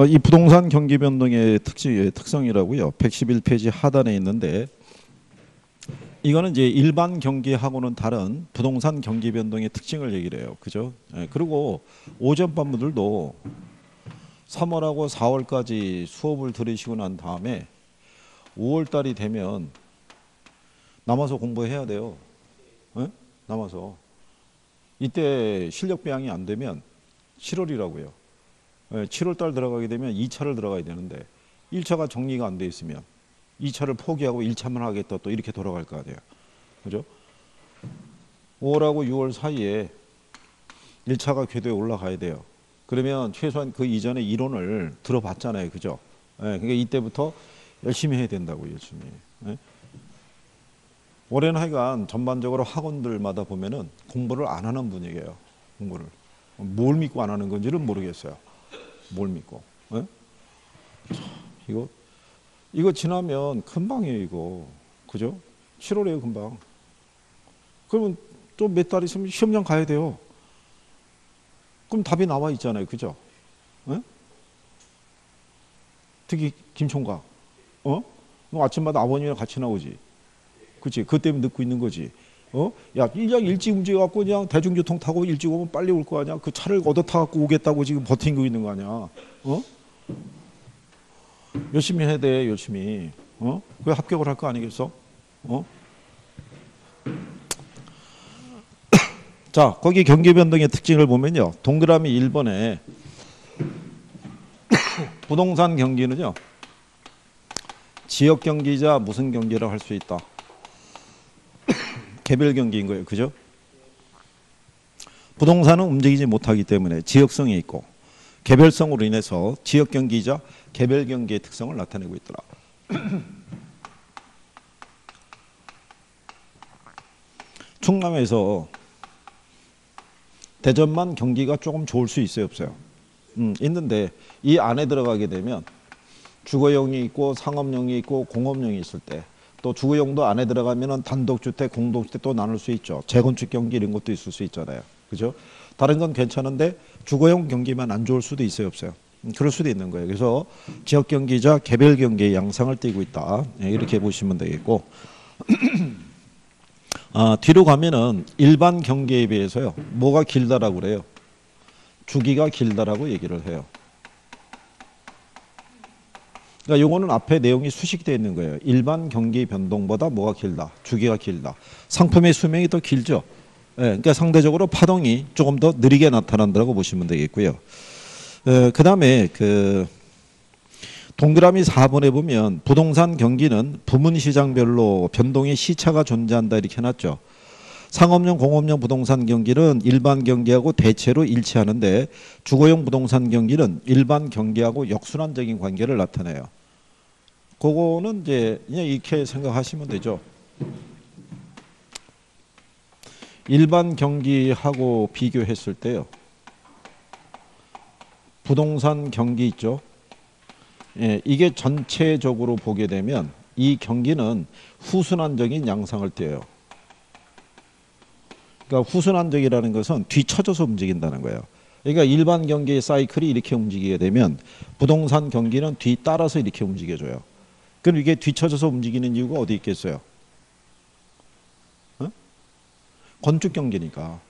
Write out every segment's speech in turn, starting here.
이 부동산 경기 변동의 특성이라고요. 111페이지 하단에 있는데 이거는 이제 일반 경기하고는 다른 부동산 경기 변동의 특징을 얘기를 해요. 그죠? 그리고 오전 반부들도 3월하고 4월까지 수업을 들으시고 난 다음에 5월 달이 되면 남아서 공부해야 돼요. 남아서. 이때 실력 배양이 안 되면 7월이라고요. 7월 달 들어가게 되면 2차를 들어가야 되는데 1차가 정리가 안 돼 있으면 2차를 포기하고 1차만 하겠다 또 이렇게 돌아갈 거 아니에요. 그죠? 5월하고 6월 사이에 1차가 궤도에 올라가야 돼요. 그러면 최소한 그 이전에 이론을 들어봤잖아요. 그죠? 그러니까 이때부터 열심히 해야 된다고 열심히. 올해는 하여간 전반적으로 학원들마다 보면은 공부를 안 하는 분위기예요. 공부를. 뭘 믿고 안 하는 건지는 모르겠어요. 뭘 믿고. 이거 지나면 금방이에요, 이거. 그죠? 7월이에요, 금방. 그러면 또 몇 달 있으면 시험장 가야 돼요. 그럼 답이 나와 있잖아요, 그죠? 특히 김총각. 너 아침마다 아버님이랑 같이 나오지. 그치? 그것 때문에 늦고 있는 거지. 야, 그냥 일찍 움직여갖고 그냥 대중교통 타고 일찍 오면 빨리 올 거 아니야? 그 차를 얻어 타갖고 오겠다고 지금 버티고 있는 거 아니야? 열심히 해야 돼, 열심히. 왜 합격을 할 거 아니겠어? 자, 거기 경기 변동의 특징을 보면요. 동그라미 1번에 부동산 경기는요. 지역 경기자 무슨 경기라고 할 수 있다. 개별 경기인 거예요. 그죠? 부동산은 움직이지 못하기 때문에 지역성이 있고 개별성으로 인해서 지역 경기자 개별 경기의 특성을 나타내고 있더라. 충남에서 대전만 경기가 조금 좋을 수 있어요, 없어요? 있는데 이 안에 들어가게 되면 주거용이 있고 상업용이 있고 공업용이 있을 때 또 주거용도 안에 들어가면은 단독주택, 공동주택 또 나눌 수 있죠. 재건축 경기 이런 것도 있을 수 있잖아요. 그죠? 다른 건 괜찮은데 주거용 경기만 안 좋을 수도 있어요, 없어요? 그럴 수도 있는 거예요. 그래서 지역 경기자 개별 경기의 양상을 띠고 있다. 이렇게 보시면 되겠고 뒤로 가면은 일반 경기에 비해서요. 뭐가 길다라고 그래요? 주기가 길다라고 얘기를 해요. 그러니까 요거는 앞에 내용이 수식되어 있는 거예요. 일반 경기 변동보다 뭐가 길다? 주기가 길다. 상품의 수명이 더 길죠. 그러니까 상대적으로 파동이 조금 더 느리게 나타난다고 보시면 되겠고요. 그 다음에 동그라미 4번에 보면 부동산 경기는 부문시장별로 변동의 시차가 존재한다 이렇게 해놨죠. 상업용, 공업용 부동산 경기는 일반 경기하고 대체로 일치하는데 주거용 부동산 경기는 일반 경기하고 역순환적인 관계를 나타내요. 그거는 이제 그냥 이렇게 생각하시면 되죠. 일반 경기하고 비교했을 때요. 부동산 경기 있죠. 이게 전체적으로 보게 되면 이 경기는 후순환적인 양상을 띠어요. 그러니까 후순환적이라는 것은 뒤쳐져서 움직인다는 거예요. 그러니까 일반 경기의 사이클이 이렇게 움직이게 되면 부동산 경기는 뒤따라서 이렇게 움직여줘요. 그럼 이게 뒤쳐져서 움직이는 이유가 어디 있겠어요? 건축 경기니까.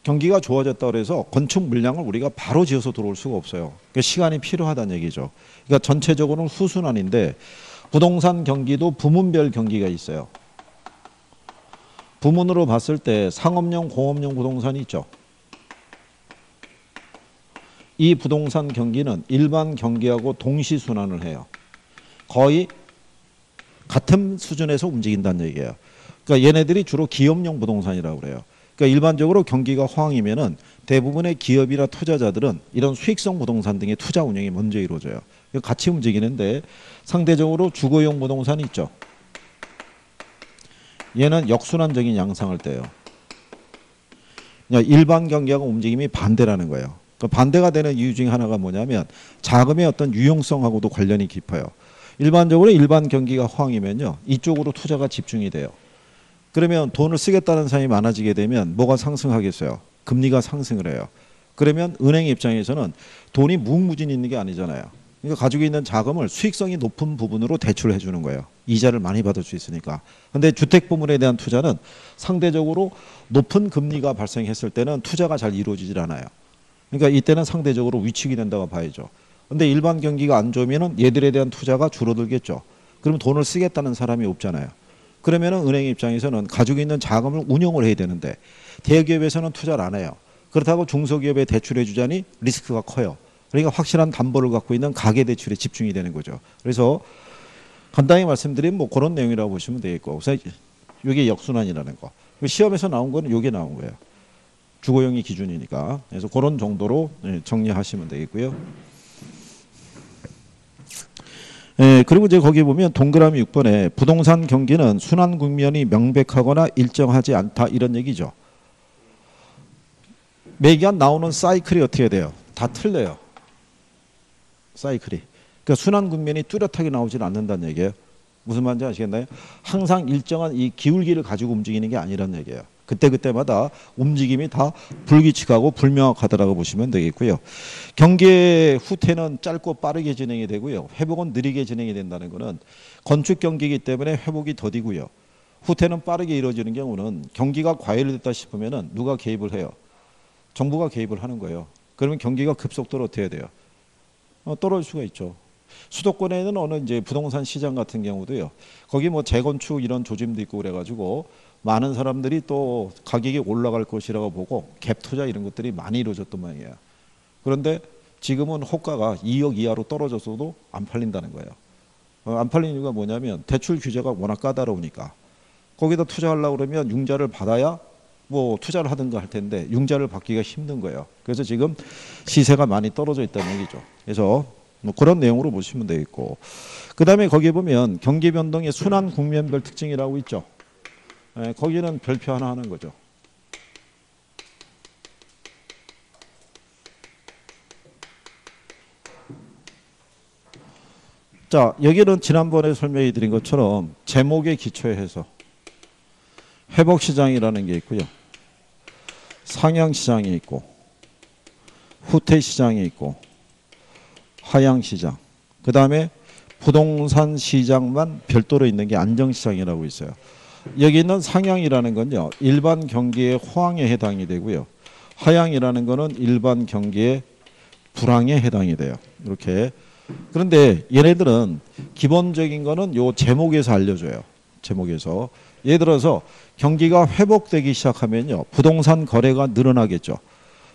경기가 좋아졌다 그래서 건축 물량을 우리가 바로 지어서 들어올 수가 없어요. 그러니까 시간이 필요하다는 얘기죠. 그러니까 전체적으로는 후순환인데 부동산 경기도 부문별 경기가 있어요. 부문으로 봤을 때 상업용, 공업용 부동산이 있죠. 이 부동산 경기는 일반 경기하고 동시순환을 해요. 거의 같은 수준에서 움직인다는 얘기예요. 그러니까 얘네들이 주로 기업용 부동산이라고 그래요. 그러니까 일반적으로 경기가 호황이면은 대부분의 기업이나 투자자들은 이런 수익성 부동산 등의 투자 운영이 먼저 이루어져요. 같이 움직이는데 상대적으로 주거용 부동산이 있죠. 얘는 역순환적인 양상을 떼요. 일반 경기하고 움직임이 반대라는 거예요. 그러니까 반대가 되는 이유 중에 하나가 뭐냐면 자금의 어떤 유용성하고도 관련이 깊어요. 일반적으로 일반 경기가 호황이면요. 이쪽으로 투자가 집중이 돼요. 그러면 돈을 쓰겠다는 사람이 많아지게 되면 뭐가 상승하겠어요? 금리가 상승을 해요. 그러면 은행 입장에서는 돈이 무궁무진히 있는 게 아니잖아요. 그러니까 가지고 있는 자금을 수익성이 높은 부분으로 대출을 해주는 거예요. 이자를 많이 받을 수 있으니까. 근데 주택 부문에 대한 투자는 상대적으로 높은 금리가 발생했을 때는 투자가 잘 이루어지질 않아요. 그러니까 이때는 상대적으로 위축이 된다고 봐야죠. 근데 일반 경기가 안 좋으면은 얘들에 대한 투자가 줄어들겠죠. 그럼 돈을 쓰겠다는 사람이 없잖아요. 그러면은 은행 입장에서는 가지고 있는 자금을 운용을 해야 되는데 대기업에서는 투자를 안 해요. 그렇다고 중소기업에 대출해 주자니 리스크가 커요. 그러니까 확실한 담보를 갖고 있는 가계대출에 집중이 되는 거죠. 그래서 간단히 말씀드리면 뭐 그런 내용이라고 보시면 되겠고, 그래서 이게 역순환이라는 거. 시험에서 나온 거는 이게 나온 거예요. 주거용이 기준이니까. 그래서 그런 정도로 정리하시면 되겠고요. 그리고 이제 거기 보면 동그라미 6번에 부동산 경기는 순환 국면이 명백하거나 일정하지 않다 이런 얘기죠. 매기간 나오는 사이클이 어떻게 돼요? 다 틀려요. 사이클이. 그러니까 순환 국면이 뚜렷하게 나오지는 않는다는 얘기예요. 무슨 말인지 아시겠나요? 항상 일정한 이 기울기를 가지고 움직이는 게 아니라는 얘기예요. 그때그때마다 움직임이 다 불규칙하고 불명확하다라고 보시면 되겠고요. 경기의 후퇴는 짧고 빠르게 진행이 되고요. 회복은 느리게 진행이 된다는 것은 건축 경기이기 때문에 회복이 더디고요. 후퇴는 빠르게 이루어지는 경우는 경기가 과열됐다 싶으면 누가 개입을 해요? 정부가 개입을 하는 거예요. 그러면 경기가 급속도로 어떻게 해야 돼요? 떨어질 수가 있죠. 수도권에는 어느 이제 부동산 시장 같은 경우도요. 거기 뭐 재건축 이런 조짐도 있고 그래가지고 많은 사람들이 또 가격이 올라갈 것이라고 보고 갭 투자 이런 것들이 많이 이루어졌던 모양이에요. 그런데 지금은 호가가 2억 이하로 떨어졌어도 안 팔린다는 거예요. 안 팔리는 이유가 뭐냐면 대출 규제가 워낙 까다로우니까. 거기다 투자하려고 그러면 융자를 받아야 뭐 투자를 하든가 할 텐데 융자를 받기가 힘든 거예요. 그래서 지금 시세가 많이 떨어져 있다는 얘기죠. 그래서 뭐 그런 내용으로 보시면 되겠고, 그 다음에 거기에 보면 경기 변동의 순환 국면별 특징이라고 있죠. 거기는 별표 하나 하는 거죠. 자, 여기는 지난번에 설명해 드린 것처럼 제목에 기초해서 회복시장이라는 게 있고요. 상향시장이 있고 후퇴시장이 있고 하향시장, 그 다음에 부동산 시장만 별도로 있는 게 안정시장이라고 있어요. 여기 있는 상향이라는 건요, 일반 경기의 호황에 해당이 되고요. 하향이라는 거는 일반 경기의 불황에 해당이 돼요. 이렇게. 그런데 얘네들은 기본적인 거는 요 제목에서 알려줘요. 제목에서. 예를 들어서 경기가 회복되기 시작하면요, 부동산 거래가 늘어나겠죠.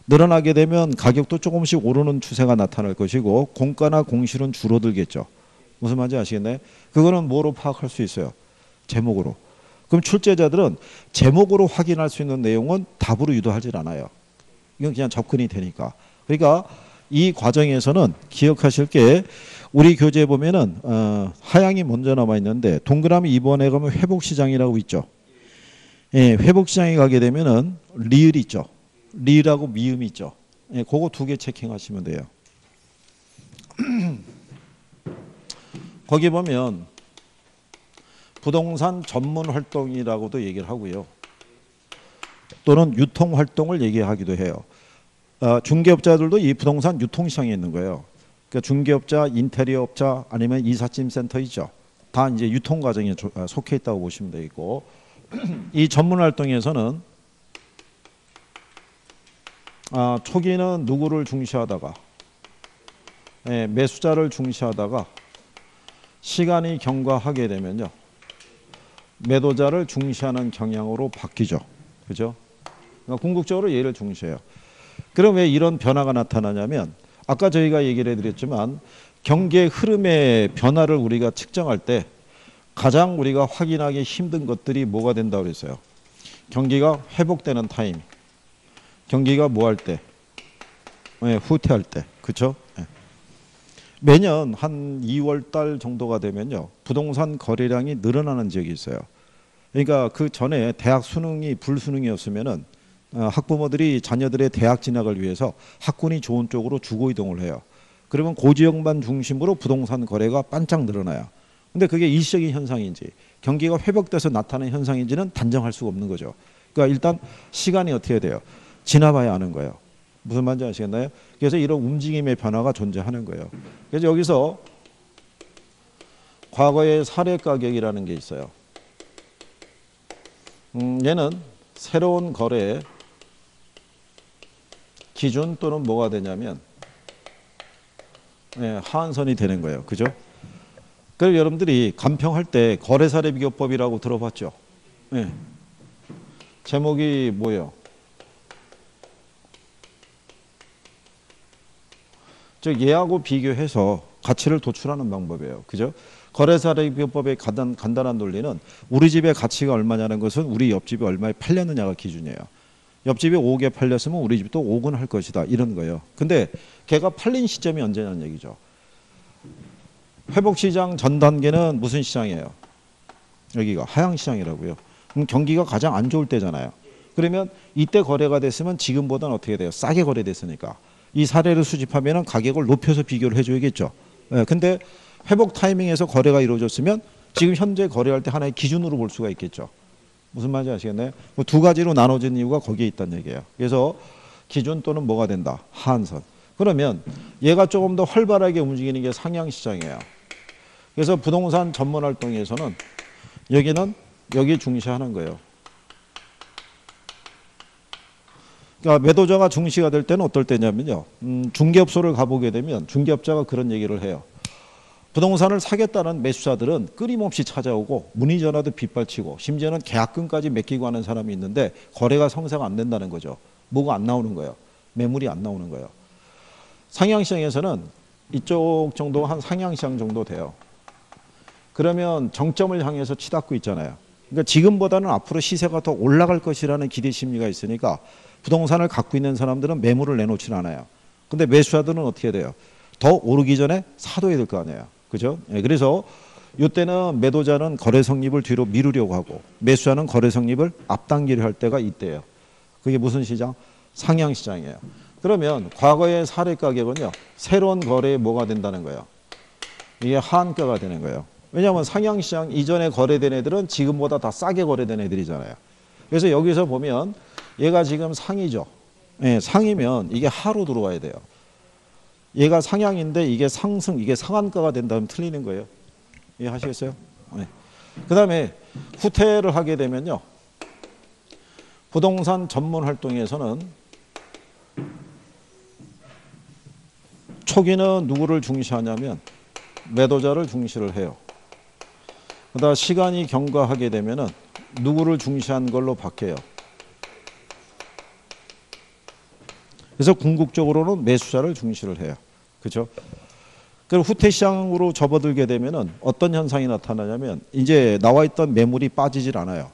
늘어나게 되면 가격도 조금씩 오르는 추세가 나타날 것이고 공가나 공실은 줄어들겠죠. 무슨 말인지 아시겠나요? 그거는 뭐로 파악할 수 있어요? 제목으로. 그럼 출제자들은 제목으로 확인할 수 있는 내용은 답으로 유도하지 않아요. 이건 그냥 접근이 되니까. 그러니까 이 과정에서는 기억하실 게 우리 교재에 보면은 하향이 먼저 남아 있는데 동그라미 2번에 가면 회복시장이라고 있죠. 예, 회복시장에 가게 되면은 리을이 있죠. 리을하고 미음이 있죠. 예, 그거 두 개 체킹하시면 돼요. 거기 보면 부동산 전문 활동이라고도 얘기를 하고요. 또는 유통 활동을 얘기하기도 해요. 중개업자들도 이 부동산 유통시장에 있는 거예요. 그러니까 중개업자, 인테리어 업자 아니면 이삿짐 센터 있죠. 다 이제 유통 과정에 속해 있다고 보시면 되겠고, 이 전문 활동에서는 초기는 누구를 중시하다가 매수자를 중시하다가 시간이 경과하게 되면요, 매도자를 중시하는 경향으로 바뀌죠. 그죠? 그러니까 궁극적으로 얘를 중시해요. 그럼 왜 이런 변화가 나타나냐면 아까 저희가 얘기를 해드렸지만 경기의 흐름의 변화를 우리가 측정할 때 가장 우리가 확인하기 힘든 것들이 뭐가 된다고 그랬어요? 경기가 회복되는 타임, 경기가 뭐 할 때? 후퇴할 때. 그렇죠? 매년 한 2월 달 정도가 되면요, 부동산 거래량이 늘어나는 지역이 있어요. 그러니까 그 전에 대학 수능이 불수능이었으면은 학부모들이 자녀들의 대학 진학을 위해서 학군이 좋은 쪽으로 주거 이동을 해요. 그러면 그 지역만 중심으로 부동산 거래가 반짝 늘어나요. 근데 그게 일시적인 현상인지 경기가 회복돼서 나타나는 현상인지는 단정할 수가 없는 거죠. 그러니까 일단 시간이 어떻게 돼요? 지나봐야 아는 거예요. 무슨 말인지 아시겠나요? 그래서 이런 움직임의 변화가 존재하는 거예요. 그래서 여기서 과거의 사례 가격이라는 게 있어요. 얘는 새로운 거래의 기준 또는 뭐가 되냐면 하한선이 되는 거예요. 그죠? 그래서 여러분들이 간평할 때 거래사례 비교법이라고 들어봤죠? 네. 제목이 뭐예요? 즉 얘하고 비교해서 가치를 도출하는 방법이에요. 그죠? 거래사례 비교법의 간단한 논리는 우리 집의 가치가 얼마냐는 것은 우리 옆집이 얼마에 팔렸느냐가 기준이에요. 옆집이 5억에 팔렸으면 우리 집도 5억은 할 것이다. 이런 거예요. 근데 걔가 팔린 시점이 언제냐는 얘기죠. 회복시장 전 단계는 무슨 시장이에요? 여기가 하향시장이라고요. 그럼 경기가 가장 안 좋을 때잖아요. 그러면 이때 거래가 됐으면 지금보다는 어떻게 돼요? 싸게 거래됐으니까. 이 사례를 수집하면 가격을 높여서 비교를 해줘야겠죠. 근데 회복 타이밍에서 거래가 이루어졌으면 지금 현재 거래할 때 하나의 기준으로 볼 수가 있겠죠. 무슨 말인지 아시겠나요? 두 가지로 나눠진 이유가 거기에 있다는 얘기예요. 그래서 기준 또는 뭐가 된다? 하한선. 그러면 얘가 조금 더 활발하게 움직이는 게 상향시장이에요. 그래서 부동산 전문 활동에서는 여기는 여기 중시하는 거예요. 그러니까 매도자가 중시가 될 때는 어떨 때냐면요. 중개업소를 가보게 되면 중개업자가 그런 얘기를 해요. 부동산을 사겠다는 매수자들은 끊임없이 찾아오고 문의 전화도 빗발치고 심지어는 계약금까지 맡기고 하는 사람이 있는데 거래가 성사가 안 된다는 거죠. 뭐가 안 나오는 거예요. 매물이 안 나오는 거예요. 상향시장에서는 이쪽 정도 한 상향시장 정도 돼요. 그러면 정점을 향해서 치닫고 있잖아요. 그러니까 지금보다는 앞으로 시세가 더 올라갈 것이라는 기대 심리가 있으니까 부동산을 갖고 있는 사람들은 매물을 내놓지는 않아요. 근데 매수자들은 어떻게 돼요? 더 오르기 전에 사둬야 될 거 아니에요. 그죠? 그래서 이때는 매도자는 거래 성립을 뒤로 미루려고 하고 매수자는 거래 성립을 앞당기려 할 때가 이때예요. 그게 무슨 시장? 상향시장이에요. 그러면 과거의 사례 가격은요. 새로운 거래에 뭐가 된다는 거예요? 이게 하한가가 되는 거예요. 왜냐하면 상향시장 이전에 거래된 애들은 지금보다 다 싸게 거래된 애들이잖아요. 그래서 여기서 보면 얘가 지금 상이죠. 상이면 이게 하로 들어와야 돼요. 얘가 상향인데 이게 상승, 이게 상한가가 된다면 틀리는 거예요. 이해하시겠어요? 네. 그 다음에 후퇴를 하게 되면요. 부동산 전문 활동에서는 초기는 누구를 중시하냐면 매도자를 중시를 해요. 그다음 시간이 경과하게 되면은 누구를 중시한 걸로 바뀌어요. 그래서 궁극적으로는 매수자를 중시를 해요. 그렇죠? 그리고 후퇴 시장으로 접어들게 되면은 어떤 현상이 나타나냐면 이제 나와 있던 매물이 빠지질 않아요.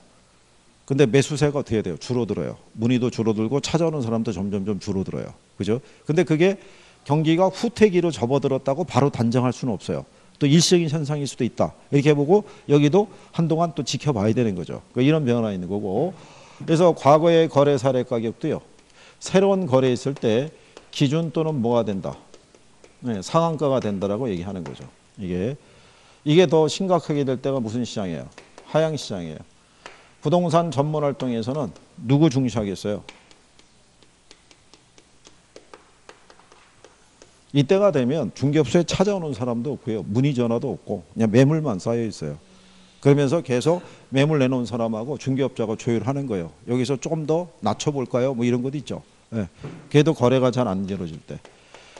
근데 매수세가 어떻게 돼요? 줄어들어요. 문의도 줄어들고 찾아오는 사람도 점점점 줄어들어요. 그죠? 근데 그게 경기가 후퇴기로 접어들었다고 바로 단정할 수는 없어요. 또 일시적인 현상일 수도 있다. 이렇게 보고 여기도 한동안 또 지켜봐야 되는 거죠. 그러니까 이런 변화가 있는 거고. 그래서 과거의 거래 사례 가격도요. 새로운 거래했을 때 기준 또는 뭐가 된다. 상한가가 된다라고 얘기하는 거죠. 이게 더 심각하게 될 때가 무슨 시장이에요? 하향시장이에요. 부동산 전문 활동에서는 누구 중시하겠어요? 이때가 되면 중개업소에 찾아오는 사람도 없고요. 문의 전화도 없고 그냥 매물만 쌓여 있어요. 그러면서 계속 매물 내놓은 사람하고 중개업자가 조율하는 거예요. 여기서 조금 더 낮춰볼까요? 뭐 이런 것도 있죠. 그래도 거래가 잘 안 이루어질 때.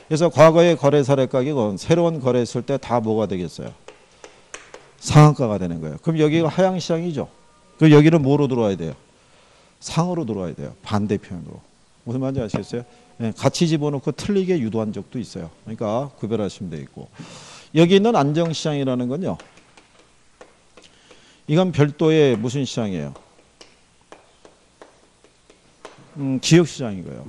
그래서 과거의 거래 사례 가격은 새로운 거래했을 때 다 뭐가 되겠어요? 상한가가 되는 거예요. 그럼 여기가 하향시장이죠. 그럼 여기는 뭐로 들어와야 돼요? 상으로 들어와야 돼요. 반대편으로. 무슨 말인지 아시겠어요? 같이 집어넣고 틀리게 유도한 적도 있어요. 그러니까 구별하시면 되겠고. 여기 있는 안정시장이라는 건요. 이건 별도의 무슨 시장이에요? 지역시장인 거예요.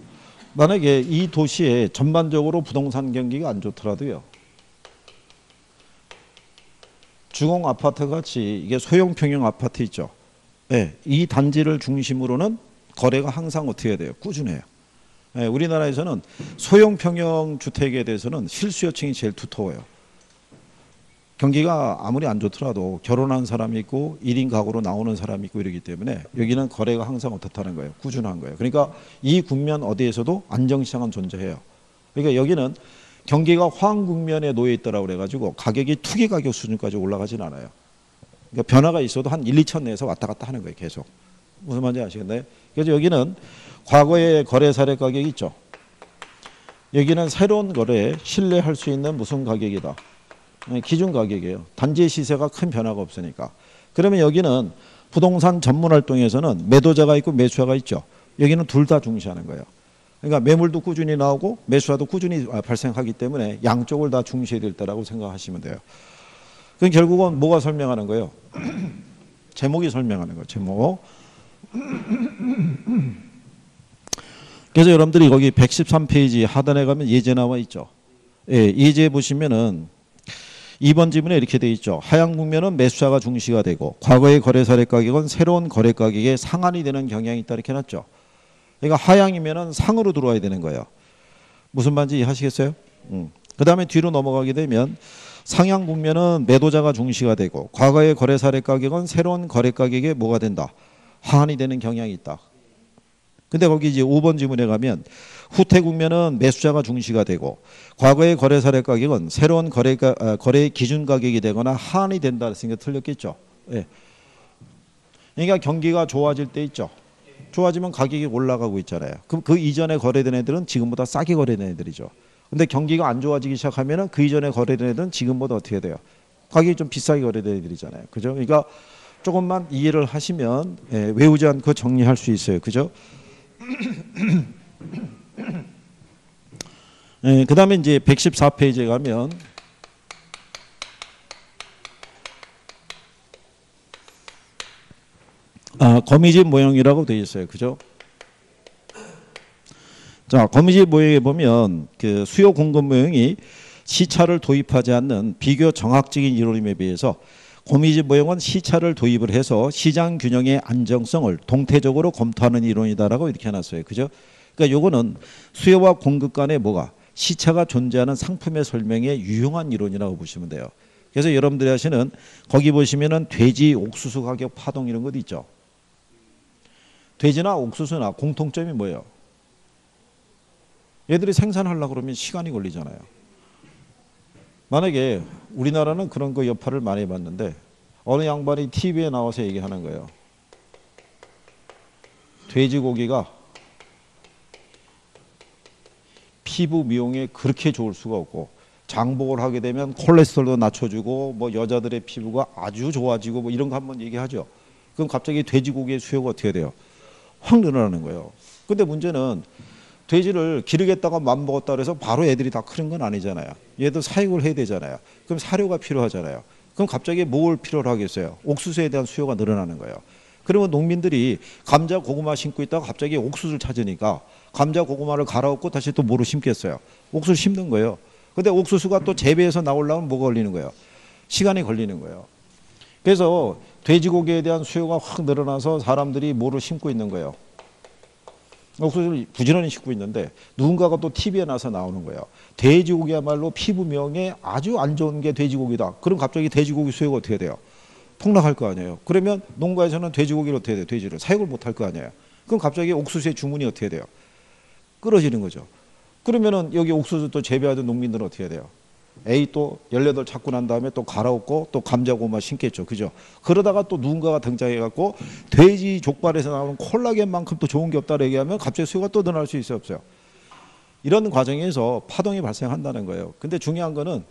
만약에 이 도시에 전반적으로 부동산 경기가 안 좋더라도요. 주공 아파트 같이 이게 소형 평형 아파트 있죠. 이 단지를 중심으로는 거래가 항상 어떻게 해야 돼요? 꾸준해요. 우리나라에서는 소형 평형 주택에 대해서는 실수요층이 제일 두터워요. 경기가 아무리 안 좋더라도 결혼한 사람이 있고 1인 가구로 나오는 사람이 있고 이러기 때문에 여기는 거래가 항상 어떻다는 거예요. 꾸준한 거예요. 그러니까 이 국면 어디에서도 안정시장은 존재해요. 그러니까 여기는 경기가 화한 국면에 놓여 있더라고 그래가지고 가격이 투기 가격 수준까지 올라가진 않아요. 그러니까 변화가 있어도 한 1, 2천 내에서 왔다 갔다 하는 거예요. 계속. 무슨 말인지 아시겠나요? 그래서 여기는 과거의 거래 사례 가격이 있죠. 여기는 새로운 거래에 신뢰할 수 있는 무슨 가격이다. 기준 가격이에요. 단지 시세가 큰 변화가 없으니까. 그러면 여기는 부동산 전문 활동에서는 매도자가 있고 매수자가 있죠. 여기는 둘 다 중시하는 거예요. 그러니까 매물도 꾸준히 나오고 매수자도 꾸준히 발생하기 때문에 양쪽을 다 중시해야 될 때라고 생각하시면 돼요. 그럼 결국은 뭐가 설명하는 거예요? 제목이 설명하는 거예요. 제목. 그래서 여러분들이 거기 113페이지 하단에 가면 예제 나와 있죠. 예, 예제 보시면은 2번 지문에 이렇게 돼 있죠. 하향 국면은 매수자가 중시가 되고 과거의 거래 사례 가격은 새로운 거래 가격에 상한이 되는 경향이 있다 이렇게 해놨죠. 그러니까 하향이면은 상으로 들어와야 되는 거예요. 무슨 말인지 이해하시겠어요? 그 다음에 뒤로 넘어가게 되면 상향 국면은 매도자가 중시가 되고 과거의 거래 사례 가격은 새로운 거래 가격에 뭐가 된다? 하한이 되는 경향이 있다. 근데 거기 이제 5번 지문에 가면 후퇴 국면은 매수자가 중시가 되고 과거의 거래 사례 가격은 새로운 거래 기준 가격이 되거나 하한이 된다 했으니까 틀렸겠죠. 예. 그러니까 경기가 좋아질 때 있죠. 좋아지면 가격이 올라가고 있잖아요. 그럼 그 이전에 거래된 애들은 지금보다 싸게 거래된 애들이죠. 근데 경기가 안 좋아지기 시작하면은 그 이전에 거래된 애들은 지금보다 어떻게 돼요? 가격이 좀 비싸게 거래된 애들이잖아요. 그죠? 그러니까 조금만 이해를 하시면 외우지 않고 정리할 수 있어요. 그죠? 그 다음에 이제 114페이지에 가면 거미집 모형이라고 되어 있어요. 그죠? 자, 거미집 모형에 보면 그 수요 공급 모형이 시차를 도입하지 않는 비교 정학적인 이론임에 비해서 거미집 모형은 시차를 도입을 해서 시장 균형의 안정성을 동태적으로 검토하는 이론이다라고 이렇게 해놨어요. 그죠? 그러니까 요거는 수요와 공급 간에 뭐가 시차가 존재하는 상품의 설명에 유용한 이론이라고 보시면 돼요. 그래서 여러분들이 하시는 거기 보시면은 돼지 옥수수 가격 파동 이런 것도 있죠. 돼지나 옥수수나 공통점이 뭐예요? 얘들이 생산하려고 그러면 시간이 걸리잖아요. 만약에 우리나라는 그런 거 여파를 많이 받는데 어느 양반이 TV에 나와서 얘기하는 거예요. 돼지고기가 피부 미용에 그렇게 좋을 수가 없고 장복을 하게 되면 콜레스테롤도 낮춰주고 뭐 여자들의 피부가 아주 좋아지고 뭐 이런 거 한번 얘기하죠. 그럼 갑자기 돼지고기의 수요가 어떻게 돼요? 확 늘어나는 거예요. 근데 문제는 돼지를 기르겠다가 맘먹었다 그래서 바로 애들이 다 크는 건 아니잖아요. 얘도 사육을 해야 되잖아요. 그럼 사료가 필요하잖아요. 그럼 갑자기 뭘 필요로 하겠어요? 옥수수에 대한 수요가 늘어나는 거예요. 그러면 농민들이 감자 고구마 심고 있다가 갑자기 옥수수를 찾으니까 감자 고구마를 갈아엎고 다시 또 뭐로 심겠어요? 옥수수 심는 거예요. 근데 옥수수가 또 재배해서 나오려면 뭐가 걸리는 거예요? 시간이 걸리는 거예요. 그래서 돼지고기에 대한 수요가 확 늘어나서 사람들이 뭐로 심고 있는 거예요? 옥수수를 부지런히 심고 있는데 누군가가 또 TV에 나서 나오는 거예요. 돼지고기야말로 피부명에 아주 안 좋은 게 돼지고기다. 그럼 갑자기 돼지고기 수요가 어떻게 돼요? 폭락할 거 아니에요. 그러면 농가에서는 돼지고기를 어떻게 돼요? 돼지를 사육을 못할 거 아니에요. 그럼 갑자기 옥수수의 주문이 어떻게 돼요? 끊어지는 거죠. 그러면은 여기 옥수수 또 재배하던 농민들은 어떻게 해야 돼요? A 또 18 찾고 난 다음에 또 갈아엎고 또 감자 고구마 심겠죠. 그죠? 그러다가 또 누군가가 등장해갖고 돼지 족발에서 나오는 콜라겐만큼 또 좋은 게 없다고 얘기하면 갑자기 수요가 또 늘어날 수 있어요? 없어요? 이런 과정에서 파동이 발생한다는 거예요. 근데 중요한 거는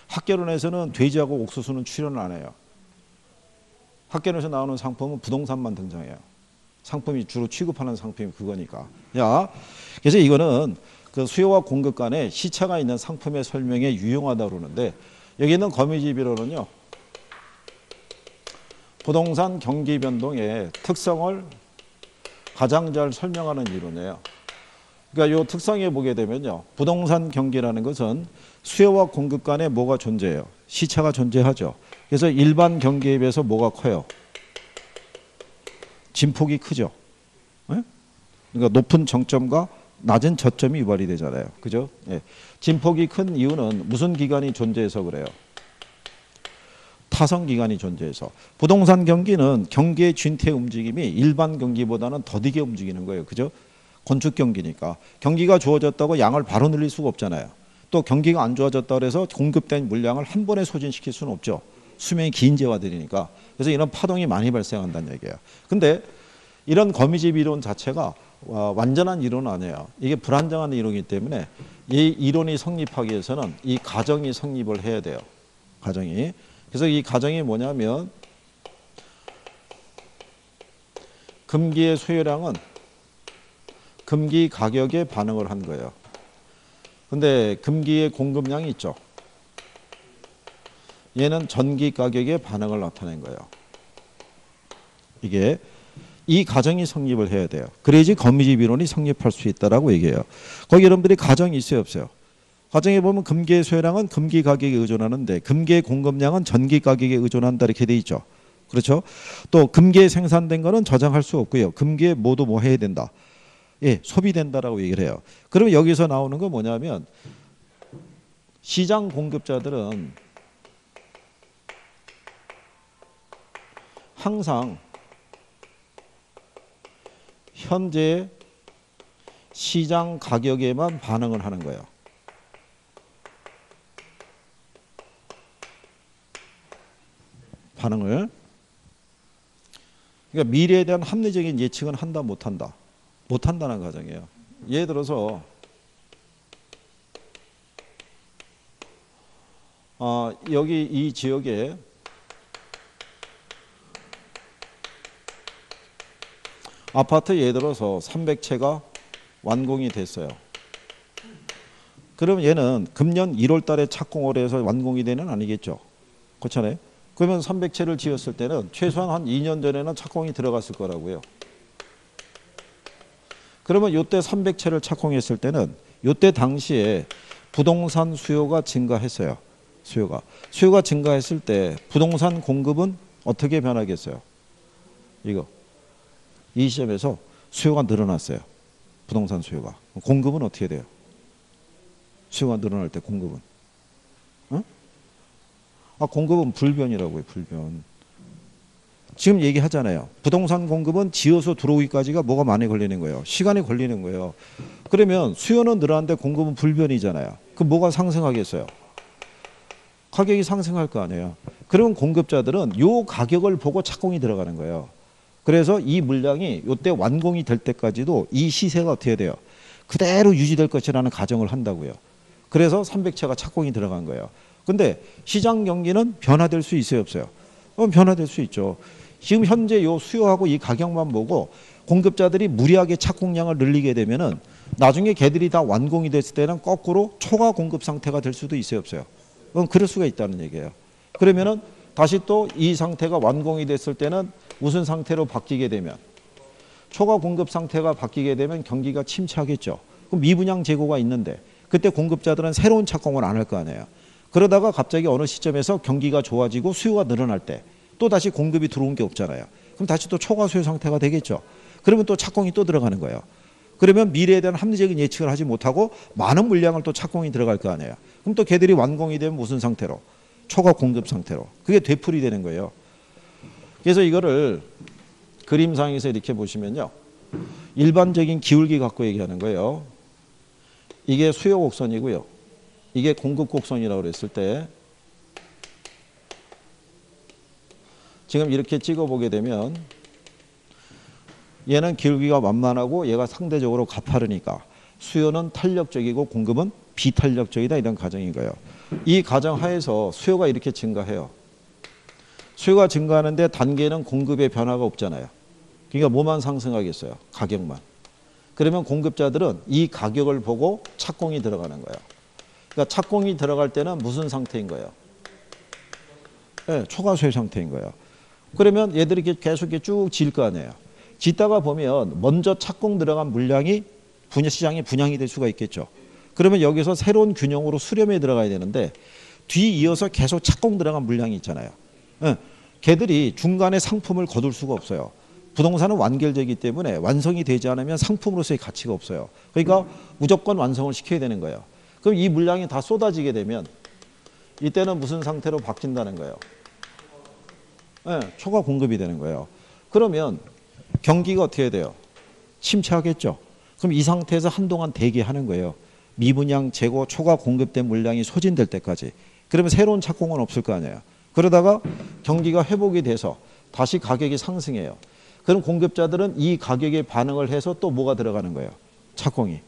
학개론에서는 돼지하고 옥수수는 출연을 안 해요. 학개론에서 나오는 상품은 부동산만 등장해요. 상품이 주로 취급하는 상품이 그거니까. 자, 그래서 이거는 그 수요와 공급 간에 시차가 있는 상품의 설명에 유용하다고 그러는데 여기는 거미집이론은요. 부동산 경기 변동의 특성을 가장 잘 설명하는 이론이에요. 그러니까 이 특성에 보게 되면요. 부동산 경기라는 것은 수요와 공급 간에 뭐가 존재해요? 시차가 존재하죠. 그래서 일반 경기에 비해서 뭐가 커요? 진폭이 크죠. 네? 그러니까 높은 정점과 낮은 저점이 유발이 되잖아요. 그죠? 예. 진폭이 큰 이유는 무슨 기간이 존재해서 그래요? 타성 기간이 존재해서 부동산 경기는 경기의 진퇴 움직임이 일반 경기보다는 더디게 움직이는 거예요. 그죠? 건축 경기니까 경기가 좋아졌다고 양을 바로 늘릴 수가 없잖아요. 또 경기가 안 좋아졌다고 해서 공급된 물량을 한 번에 소진시킬 수는 없죠. 수명이 긴 재화들이니까. 그래서 이런 파동이 많이 발생한다는 얘기예요. 근데 이런 거미집 이론 자체가 완전한 이론은 아니에요. 이게 불안정한 이론이기 때문에 이 이론이 성립하기 위해서는 이 가정이 성립을 해야 돼요. 가정이. 그래서 이 가정이 뭐냐면 금기의 수요량은 금기 가격에 반응을 한 거예요. 근데 금기의 공급량이 있죠. 얘는 전기 가격에 반응을 나타낸 거예요. 이게 이 가정이 성립을 해야 돼요. 그래야지 거미집 이론이 성립할 수 있다라고 얘기해요. 거기 여러분들이 가정이 있어요, 없어요? 가정에 보면 금기의 수요량은 금기 가격에 의존하는데 금기의 공급량은 전기 가격에 의존한다 이렇게 돼 있죠. 그렇죠? 또 금기에 생산된 거는 저장할 수 없고요. 금기에 모두 뭐 해야 된다. 예, 소비된다라고 얘기를 해요. 그러면 여기서 나오는 건 뭐냐면 시장 공급자들은 항상 현재 시장 가격에만 반응을 하는 거예요. 반응을. 그러니까 미래에 대한 합리적인 예측은 한다 못한다. 못한다는 가정이에요. 예를 들어서 여기 이 지역에 아파트 예를 들어서 300채가 완공이 됐어요. 그럼 얘는 금년 1월 달에 착공을 해서 완공이 되는 아니겠죠. 그렇잖아요. 그러면 300채를 지었을 때는 최소한 한 2년 전에는 착공이 들어갔을 거라고요. 그러면 이때 300채를 착공했을 때는 이때 당시에 부동산 수요가 증가했어요. 수요가 증가했을 때 부동산 공급은 어떻게 변하겠어요? 이 시점에서 수요가 늘어났어요. 부동산 수요가. 공급은 어떻게 돼요? 수요가 늘어날 때 공급은? 공급은 불변이라고요. 불변. 지금 얘기하잖아요. 부동산 공급은 지어서 들어오기까지가 뭐가 많이 걸리는 거예요. 시간이 걸리는 거예요. 그러면 수요는 늘어났는데 공급은 불변이잖아요. 그럼 뭐가 상승하겠어요? 가격이 상승할 거 아니에요. 그러면 공급자들은 요 가격을 보고 착공이 들어가는 거예요. 그래서 이 물량이 이때 완공이 될 때까지도 이 시세가 어떻게 돼요? 그대로 유지될 것이라는 가정을 한다고요. 그래서 300채가 착공이 들어간 거예요. 근데 시장 경기는 변화될 수 있어요, 없어요? 변화될 수 있죠. 지금 현재 요 수요하고 이 가격만 보고 공급자들이 무리하게 착공량을 늘리게 되면은 나중에 걔들이 다 완공이 됐을 때는 거꾸로 초과 공급 상태가 될 수도 있어요, 없어요? 그럴 수가 있다는 얘기예요. 그러면은 다시 또 이 상태가 완공이 됐을 때는 무슨 상태로 바뀌게 되면 초과 공급 상태가 바뀌게 되면 경기가 침체하겠죠. 그럼 미분양 재고가 있는데 그때 공급자들은 새로운 착공을 안 할 거 아니에요. 그러다가 갑자기 어느 시점에서 경기가 좋아지고 수요가 늘어날 때 또 다시 공급이 들어온 게 없잖아요. 그럼 다시 또 초과 수요 상태가 되겠죠. 그러면 또 착공이 또 들어가는 거예요. 그러면 미래에 대한 합리적인 예측을 하지 못하고 많은 물량을 또 착공이 들어갈 거 아니에요. 그럼 또 걔들이 완공이 되면 무슨 상태로? 초과 공급 상태로. 그게 되풀이 되는 거예요. 그래서 이거를 그림상에서 이렇게 보시면요. 일반적인 기울기 갖고 얘기하는 거예요. 이게 수요 곡선이고요. 이게 공급 곡선이라고 그랬을 때 지금 이렇게 찍어보게 되면 얘는 기울기가 완만하고 얘가 상대적으로 가파르니까 수요는 탄력적이고 공급은 비탄력적이다 이런 가정인 거예요. 이 가정 하에서 수요가 이렇게 증가해요. 수요가 증가하는데 단계는 공급의 변화가 없잖아요. 그러니까 뭐만 상승하겠어요? 가격만. 그러면 공급자들은 이 가격을 보고 착공이 들어가는 거예요. 그러니까 착공이 들어갈 때는 무슨 상태인 거예요? 네, 초과 수요 상태인 거예요. 그러면 얘들이 계속 이렇게 쭉 질 거 아니에요. 짓다가 보면 먼저 착공 들어간 물량이 시장에 분양이 될 수가 있겠죠. 그러면 여기서 새로운 균형으로 수렴에 들어가야 되는데 뒤이어서 계속 착공 들어간 물량이 있잖아요. 걔들이 중간에 상품을 거둘 수가 없어요. 부동산은 완결되기 때문에 완성이 되지 않으면 상품으로서의 가치가 없어요. 그러니까 무조건 완성을 시켜야 되는 거예요. 그럼 이 물량이 다 쏟아지게 되면 이때는 무슨 상태로 바뀐다는 거예요? 예, 초과 공급이 되는 거예요. 그러면 경기가 어떻게 돼요? 침체하겠죠. 그럼 이 상태에서 한동안 대기하는 거예요. 미분양 재고 초과 공급된 물량이 소진될 때까지. 그러면 새로운 착공은 없을 거 아니에요. 그러다가 경기가 회복이 돼서 다시 가격이 상승해요. 그럼 공급자들은 이 가격에 반응을 해서 또 뭐가 들어가는 거예요? 착공이.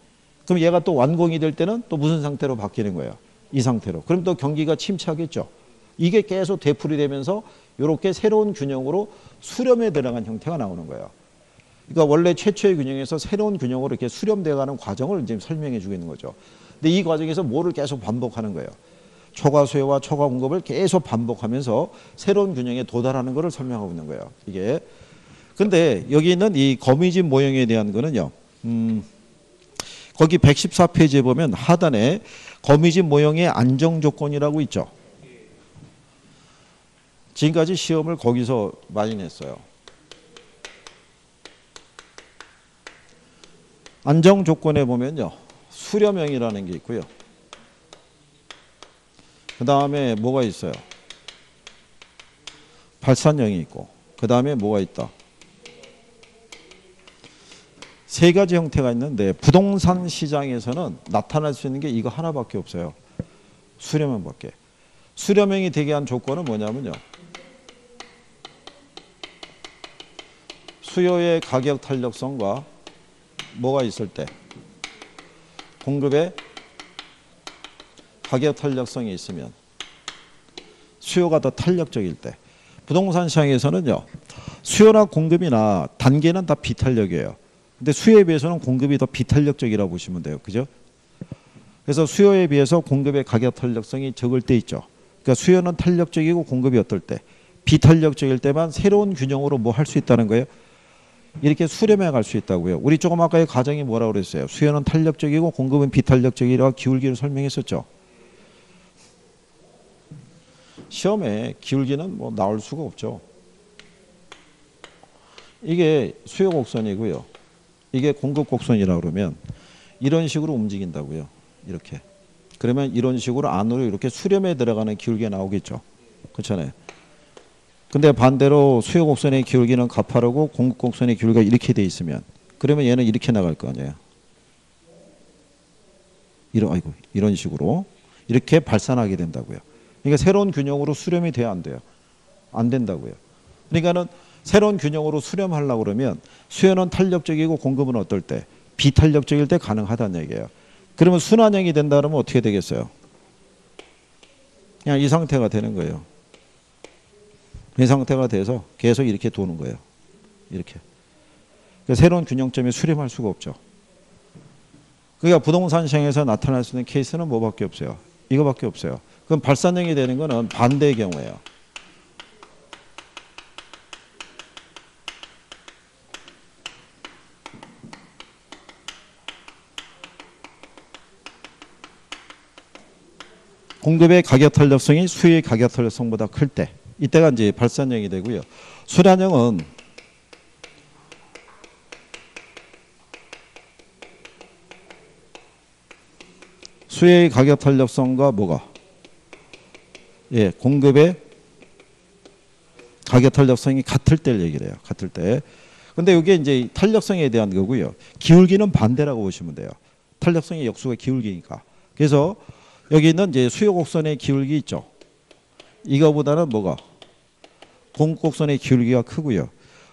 그럼 얘가 또 완공이 될 때는 또 무슨 상태로 바뀌는 거예요? 이 상태로. 그럼 또 경기가 침체하겠죠. 이게 계속 되풀이 되면서 이렇게 새로운 균형으로 수렴에 들어간 형태가 나오는 거예요. 그러니까 원래 최초의 균형에서 새로운 균형으로 이렇게 수렴되어가는 과정을 지금 설명해 주고 있는 거죠. 근데 이 과정에서 뭐를 계속 반복하는 거예요? 초과 수요와 초과 공급을 계속 반복하면서 새로운 균형에 도달하는 것을 설명하고 있는 거예요. 이게. 근데 여기 있는 이 거미집 모형에 대한 거는요. 거기 114페이지에 보면 하단에 거미집 모형의 안정 조건이라고 있죠. 지금까지 시험을 거기서 많이 냈어요. 안정 조건에 보면요. 수렴형이라는 게 있고요. 그 다음에 뭐가 있어요? 발산형이 있고. 그 다음에 뭐가 있다? 세 가지 형태가 있는데 부동산 시장에서는 나타날 수 있는 게 이거 하나밖에 없어요. 수렴형밖에. 수렴형이 되게 한 조건은 뭐냐면요. 수요의 가격 탄력성과 뭐가 있을 때? 공급의 가격 탄력성이 있으면 수요가 더 탄력적일 때. 부동산 시장에서는요. 수요나 공급이나 단계는 다 비탄력이에요. 근데 수요에 비해서는 공급이 더 비탄력적이라고 보시면 돼요. 그죠? 그래서 수요에 비해서 공급의 가격 탄력성이 적을 때 있죠. 그러니까 수요는 탄력적이고 공급이 어떨 때? 비탄력적일 때만 새로운 균형으로 뭐 할 수 있다는 거예요. 이렇게 수렴해 갈 수 있다고요. 우리 조금 아까의 가정이 뭐라고 그랬어요? 수요는 탄력적이고 공급은 비탄력적이라 기울기를 설명했었죠. 시험에 기울기는 뭐 나올 수가 없죠. 이게 수요 곡선이고요. 이게 공급 곡선이라고 그러면 이런 식으로 움직인다고요. 이렇게. 그러면 이런 식으로 안으로 이렇게 수렴에 들어가는 기울기가 나오겠죠. 그렇잖아요. 근데 반대로 수요 곡선의 기울기는 가파르고 공급 곡선의 기울기가 이렇게 돼 있으면 그러면 얘는 이렇게 나갈 거 아니에요. 이런 식으로 이렇게 발산하게 된다고요. 그러니까 새로운 균형으로 수렴이 돼야 안 돼요. 안 된다고요. 그러니까는 새로운 균형으로 수렴하려고 그러면 수요는 탄력적이고 공급은 어떨 때? 비탄력적일 때 가능하다는 얘기예요. 그러면 순환형이 된다 그러면 어떻게 되겠어요? 그냥 이 상태가 되는 거예요. 이 상태가 돼서 계속 이렇게 도는 거예요. 이렇게. 그러니까 새로운 균형점에 수렴할 수가 없죠. 그러니까 부동산 시장에서 나타날 수 있는 케이스는 뭐밖에 없어요? 이거밖에 없어요. 그럼 발산형이 되는 거는 반대의 경우예요. 공급의 가격 탄력성이 수요의 가격 탄력성보다 클 때. 이때가 이제 발산형이 되고요. 수렴형은 수요의 가격 탄력성과 뭐가? 예, 공급의 가격 탄력성이 같을 때를 얘기를 해요. 같을 때. 근데 이게 이제 탄력성에 대한 거고요. 기울기는 반대라고 보시면 돼요. 탄력성의 역수가 기울기니까. 그래서 여기 있는 이제 수요 곡선의 기울기 있죠. 이거보다는 뭐가? 공급 곡선의 기울기가 크고요.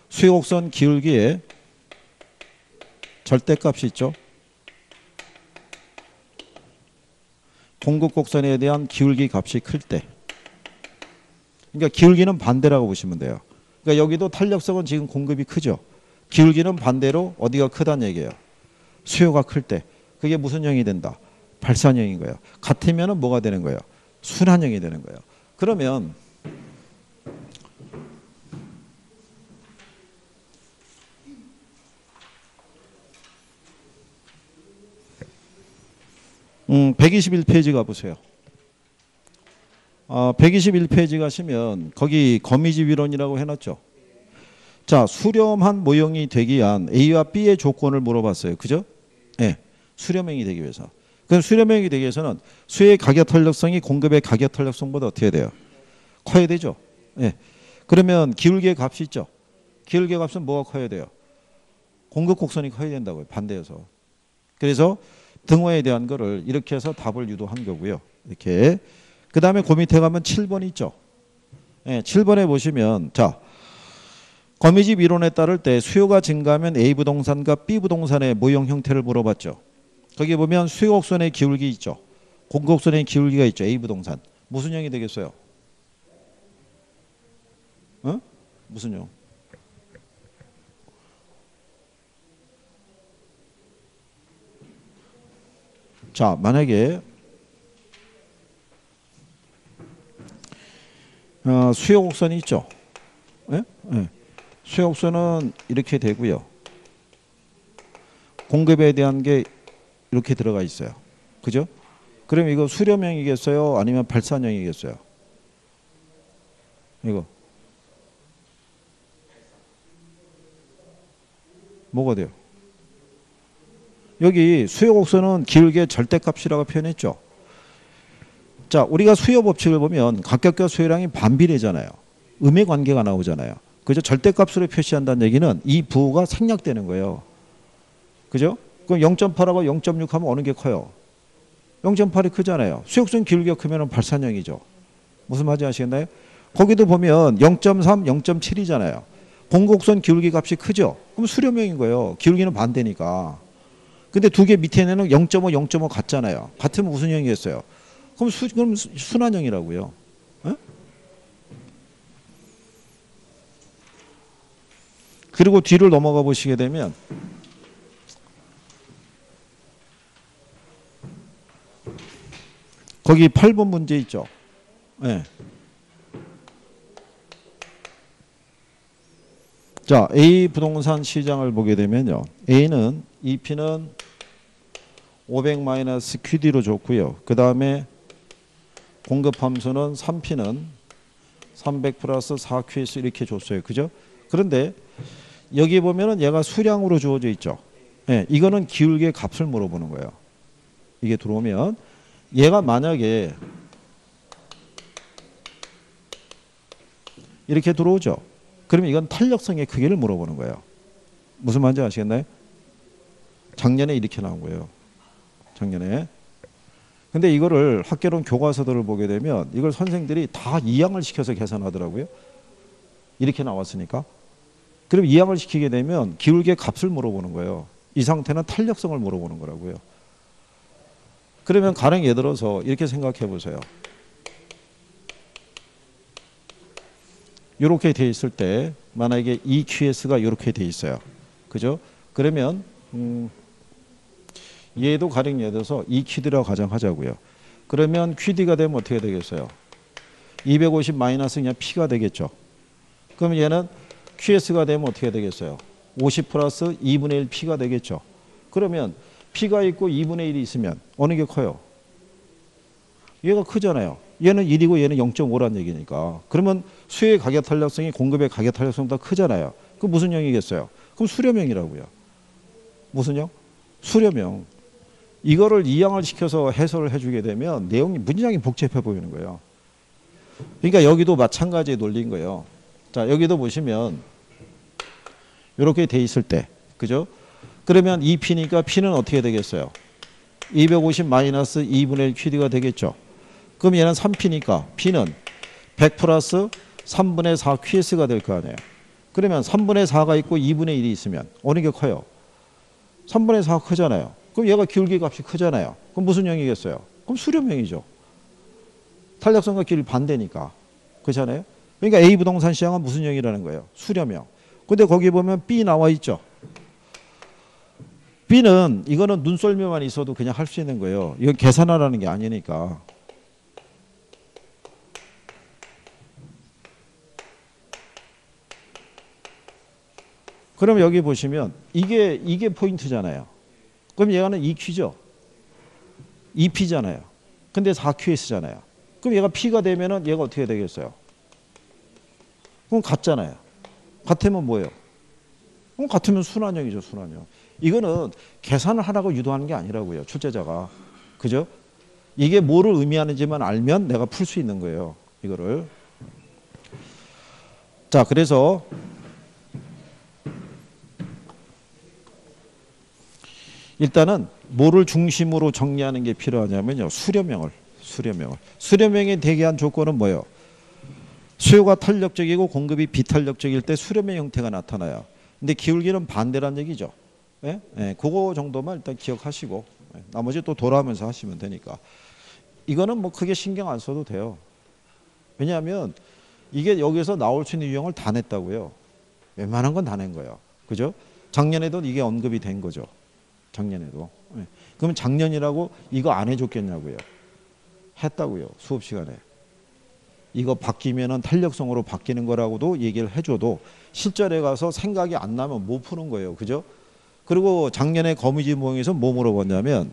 수요 곡선 기울기에 절대값이 있죠. 공급 곡선에 대한 기울기 값이 클 때. 그러니까 기울기는 반대라고 보시면 돼요. 그러니까 여기도 탄력성은 지금 공급이 크죠. 기울기는 반대로 어디가 크다는 얘기예요. 수요가 클 때. 그게 무슨 형이 된다? 발산형인 거예요. 같으면 뭐가 되는 거예요? 순환형이 되는 거예요. 그러면 121페이지 가보세요. 121페이지 가시면 거기 거미집 이론이라고 해놨죠. 자, 수렴한 모형이 되기 위한 A와 B의 조건을 물어봤어요. 그죠? 네, 수렴형이 되기 위해서. 그럼 수렴형이 되기 위해서는 수요의 가격 탄력성이 공급의 가격 탄력성보다 어떻게 돼요? 커야 되죠. 네. 그러면 기울기의 값이 있죠. 기울기의 값은 뭐가 커야 돼요? 공급 곡선이 커야 된다고요. 반대해서. 그래서 등호에 대한 거를 이렇게 해서 답을 유도한 거고요. 이렇게. 그 다음에 그 밑에 가면 7번 있죠. 네, 7번에 보시면 자, 거미집 이론에 따를 때 수요가 증가하면 A 부동산과 B 부동산의 모형 형태를 물어봤죠. 거기 보면 수요 곡선의 기울기 있죠. 공급 곡선의 기울기가 있죠. A 부동산. 무슨 형이 되겠어요? 어? 무슨 형? 자, 만약에 수요 곡선이 있죠. 예? 예. 수요 곡선은 이렇게 되고요. 공급에 대한 게 이렇게 들어가 있어요. 그죠? 그럼 이거 수렴형이겠어요? 아니면 발산형이겠어요? 이거 뭐가 돼요? 여기 수요 곡선은 기울기의 절대값이라고 표현했죠. 자, 우리가 수요 법칙을 보면 각각과 수요량이 반비례잖아요. 음의 관계가 나오잖아요. 그죠? 절대값으로 표시한다는 얘기는 이 부호가 생략되는 거예요. 그죠? 그럼 0.8하고 0.6 하면 어느 게 커요? 0.8이 크잖아요. 수요 곡선 기울기가 크면 발산형이죠. 무슨 말인지 아시겠나요? 거기도 보면 0.3, 0.7이잖아요. 공곡선 기울기 값이 크죠? 그럼 수렴형인 거예요. 기울기는 반대니까. 근데 두 개 밑에는 0.5, 0.5 같잖아요. 같으면 무슨 형이겠어요? 그럼 순환형이라고요. 에? 그리고 뒤를 넘어가 보시게 되면 거기 8번 문제 있죠. 네. 자, A 부동산 시장을 보게 되면요. A는 EP는 500-QD로 줬고요. 그 다음에 공급 함수는 3P는 300 플러스 4QS 이렇게 줬어요. 그죠? 그런데 여기 보면은 얘가 수량으로 주어져 있죠. 네, 이거는 기울기의 값을 물어보는 거예요. 이게 들어오면 얘가 만약에 이렇게 들어오죠. 그러면 이건 탄력성의 크기를 물어보는 거예요. 무슨 말인지 아시겠나요? 작년에 이렇게 나온 거예요. 작년에. 근데 이거를 학개론 교과서들을 보게 되면 이걸 선생들이 다 이항을 시켜서 계산하더라고요. 이렇게 나왔으니까. 그럼 이항을 시키게 되면 기울기의 값을 물어보는 거예요. 이 상태는 탄력성을 물어보는 거라고요. 그러면 가령 예를 들어서 이렇게 생각해 보세요. 이렇게 돼 있을 때 만약에 EQS가 이렇게 돼 있어요. 그죠? 그러면 얘도 가령 예를 들어서 EQD라고 가정하자고요. 그러면 QD가 되면 어떻게 되겠어요? 250 마이너스 그냥 P가 되겠죠. 그럼 얘는 QS가 되면 어떻게 되겠어요? 50 플러스 2분의 1 P가 되겠죠. 그러면 P가 있고 2분의 1이 있으면 어느 게 커요? 얘가 크잖아요. 얘는 1이고 얘는 0.5란 얘기니까. 그러면 수요의 가격 탄력성이 공급의 가격 탄력성보다 크잖아요. 그 무슨 형이겠어요? 그럼 수렴형이라고요. 무슨 형? 수렴형. 이거를 이항을 시켜서 해설을 해주게 되면 내용이 문장이 복잡해 보이는 거예요. 그러니까 여기도 마찬가지의 논리인 거예요. 자, 여기도 보시면 이렇게 돼 있을 때, 그죠? 그러면 이 P니까 P는 어떻게 되겠어요? 250 마이너스 2분의 1 QD가 되겠죠. 그럼 얘는 3P니까 P는 100 플러스 3분의 4 QS가 될 거 아니에요. 그러면 3분의 4가 있고 2분의 1이 있으면 어느 게 커요? 3분의 4가 크잖아요. 그럼 얘가 기울기 값이 크잖아요. 그럼 무슨 형이겠어요? 그럼 수렴형이죠. 탄력성과 기울기 반대니까. 그렇잖아요. 그러니까 A 부동산 시장은 무슨 형이라는 거예요? 수렴형. 근데 거기 보면 B 나와 있죠. B는 이거는 눈썰미만 있어도 그냥 할 수 있는 거예요. 이건 계산하라는 게 아니니까. 그럼 여기 보시면 이게 포인트잖아요. 그럼 얘가는 EQ죠. EP잖아요. 근데 4QS잖아요. 그럼 얘가 P가 되면은 얘가 어떻게 되겠어요? 그럼 같잖아요. 같으면 뭐예요? 그럼 같으면 순환형이죠, 순환형. 이거는 계산을 하라고 유도하는 게 아니라고요, 출제자가. 그죠? 이게 뭐를 의미하는지만 알면 내가 풀 수 있는 거예요, 이거를. 자, 그래서 일단은 뭐를 중심으로 정리하는 게 필요하냐면요. 수렴형에 대기한 조건은 뭐예요? 수요가 탄력적이고 공급이 비탄력적일 때 수렴의 형태가 나타나요. 근데 기울기는 반대란 얘기죠. 예? 예, 그거 정도만 일단 기억하시고 나머지 또 돌아오면서 하시면 되니까. 이거는 뭐 크게 신경 안 써도 돼요. 왜냐하면 이게 여기서 나올 수 있는 유형을 다 냈다고요. 웬만한 건 다 낸 거예요. 그죠? 작년에도 이게 언급이 된 거죠. 작년에도. 예. 그러면 작년이라고 이거 안 해줬겠냐고요. 했다고요. 수업 시간에. 이거 바뀌면은 탄력성으로 바뀌는 거라고도 얘기를 해줘도 실전에 가서 생각이 안 나면 못 푸는 거예요. 그죠? 그리고 작년에 거미지 모형에서 뭐 물어봤냐면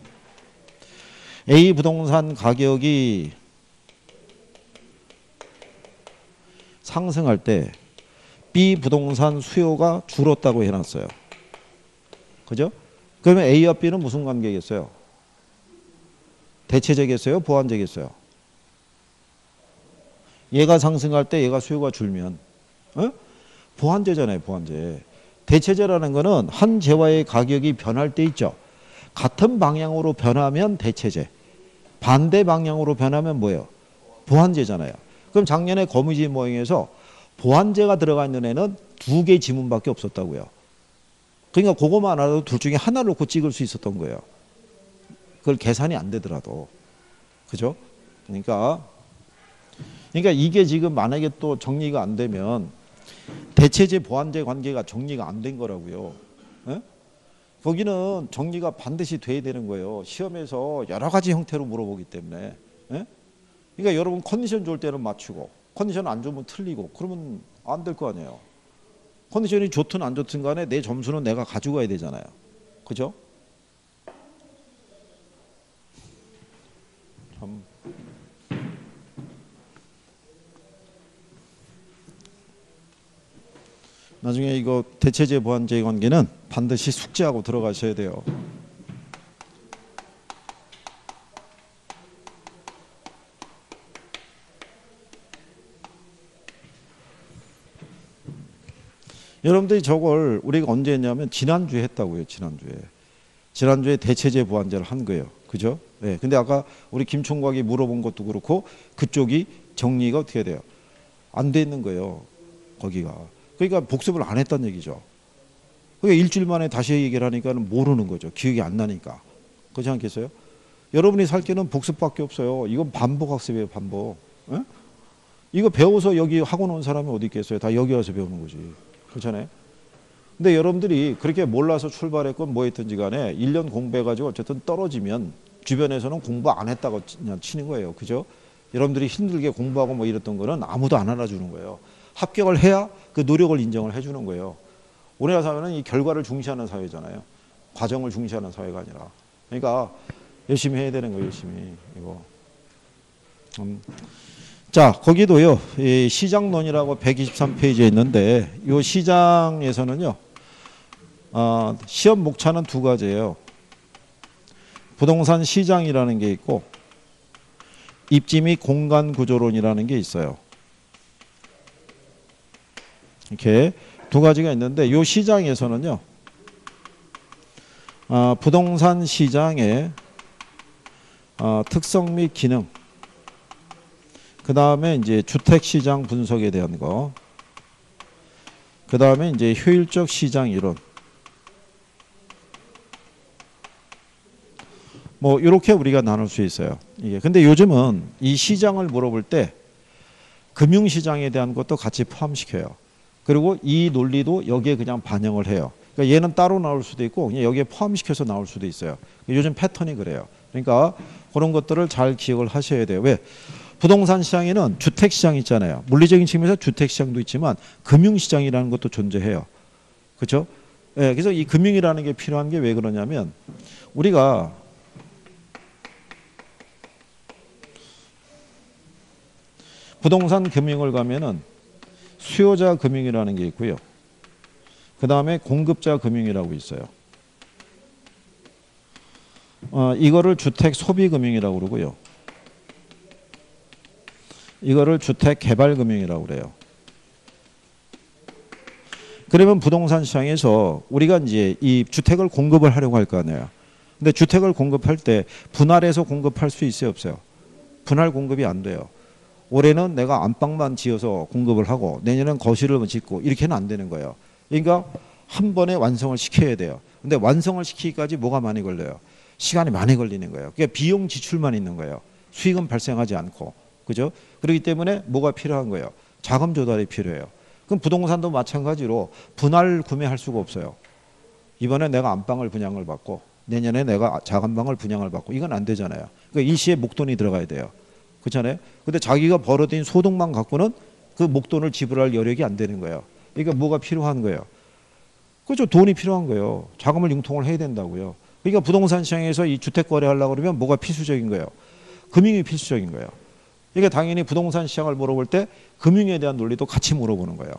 A 부동산 가격이 상승할 때 B 부동산 수요가 줄었다고 해놨어요. 그죠? 그러면 A와 B는 무슨 관계겠어요? 대체제겠어요? 보완제겠어요? 얘가 상승할 때 얘가 수요가 줄면 보완제잖아요. 보완제. 대체제라는 거는 한 재화의 가격이 변할 때 있죠. 같은 방향으로 변하면 대체제. 반대 방향으로 변하면 뭐예요? 보완제잖아요. 그럼 작년에 거미지 모형에서 보완제가 들어가 있는 애는 2개 지문밖에 없었다고요. 그러니까 그거만 알아도 둘 중에 하나를 놓고 찍을 수 있었던 거예요. 그걸 계산이 안 되더라도. 그죠? 그러니까 이게 지금 만약에 또 정리가 안 되면 대체제 보완제 관계가 정리가 안 된 거라고요. 에? 거기는 정리가 반드시 돼야 되는 거예요. 시험에서 여러 가지 형태로 물어보기 때문에. 에? 그러니까 여러분 컨디션 좋을 때는 맞추고 컨디션 안 좋으면 틀리고 그러면 안 될 거 아니에요. 컨디션이 좋든 안 좋든 간에 내 점수는 내가 가지고 가야 되잖아요. 그죠? 참. 나중에 이거 대체제 보완제 관계는 반드시 숙지하고 들어가셔야 돼요. 여러분들이 저걸 우리가 언제 했냐면 지난주에 했다고요. 지난주에 대체제 보완제를 한 거예요. 그죠? 네. 근데 아까 우리 김총각이 물어본 것도 그렇고 그쪽이 정리가 어떻게 돼요? 안 돼 있는 거예요. 거기가. 그러니까 복습을 안 했다는 얘기죠. 그러니까 일주일 만에 다시 얘기를 하니까 모르는 거죠. 기억이 안 나니까. 그렇지 않겠어요? 여러분이 살 때는 복습밖에 없어요. 이건 반복학습이에요. 반복. 에? 이거 배워서 여기 학원 온 사람이 어디 있겠어요? 다 여기 와서 배우는 거지. 그렇잖아요. 근데 여러분들이 그렇게 몰라서 출발했건 뭐 했든지 간에 1년 공부해가지고 어쨌든 떨어지면 주변에서는 공부 안 했다고 그냥 치는 거예요. 그죠? 여러분들이 힘들게 공부하고 뭐 이랬던 거는 아무도 안 알아주는 거예요. 합격을 해야 그 노력을 인정을 해주는 거예요. 우리나라 사회는 이 결과를 중시하는 사회잖아요. 과정을 중시하는 사회가 아니라. 그러니까 열심히 해야 되는 거예요. 열심히. 이거. 자, 거기도요. 이 시장론이라고 123페이지에 있는데 이 시장에서는요. 시험 목차는 두 가지예요. 부동산 시장이라는 게 있고 입지 및 공간 구조론이라는 게 있어요. 이렇게 두 가지가 있는데 이 시장에서는요. 부동산 시장의 특성 및 기능, 그 다음에 이제 주택 시장 분석에 대한 거, 그 다음에 이제 효율적 시장 이론, 뭐 이렇게 우리가 나눌 수 있어요. 이게 근데 요즘은 이 시장을 물어볼 때 금융시장에 대한 것도 같이 포함시켜요. 그리고 이 논리도 여기에 그냥 반영을 해요. 그러니까 얘는 따로 나올 수도 있고 그냥 여기에 포함시켜서 나올 수도 있어요. 요즘 패턴이 그래요. 그러니까 그런 것들을 잘 기억을 하셔야 돼요. 왜? 부동산 시장에는 주택시장 있잖아요. 물리적인 측면에서 주택시장도 있지만 금융시장이라는 것도 존재해요. 그렇죠? 네, 그래서 이 금융이라는 게 필요한 게 왜 그러냐면 우리가 부동산 금융을 가면은 수요자 금융이라는 게 있고요. 그 다음에 공급자 금융이라고 있어요. 이거를 주택 소비 금융이라고 그러고요. 이거를 주택 개발 금융이라고 그래요. 그러면 부동산 시장에서 우리가 이제 이 주택을 공급을 하려고 할 거 아니에요. 근데 주택을 공급할 때 분할해서 공급할 수 있어요, 없어요? 분할 공급이 안 돼요. 올해는 내가 안방만 지어서 공급을 하고 내년엔 거실을 짓고 이렇게는 안 되는 거예요. 그러니까 한 번에 완성을 시켜야 돼요. 근데 완성을 시키기까지 뭐가 많이 걸려요? 시간이 많이 걸리는 거예요. 그러니까 비용 지출만 있는 거예요. 수익은 발생하지 않고. 그죠? 그렇기 때문에 뭐가 필요한 거예요? 자금 조달이 필요해요. 그럼 부동산도 마찬가지로 분할 구매할 수가 없어요. 이번에 내가 안방을 분양을 받고 내년에 내가 자간방을 분양을 받고 이건 안 되잖아요. 그러니까 일시에 목돈이 들어가야 돼요. 그렇잖아요. 근데 자기가 벌어들인 소득만 갖고는 그 목돈을 지불할 여력이 안 되는 거예요. 그러니까 뭐가 필요한 거예요? 그렇죠. 돈이 필요한 거예요. 자금을 융통을 해야 된다고요. 그러니까 부동산 시장에서 이 주택 거래하려고 그러면 뭐가 필수적인 거예요? 금융이 필수적인 거예요. 그러니까 당연히 부동산 시장을 물어볼 때 금융에 대한 논리도 같이 물어보는 거예요.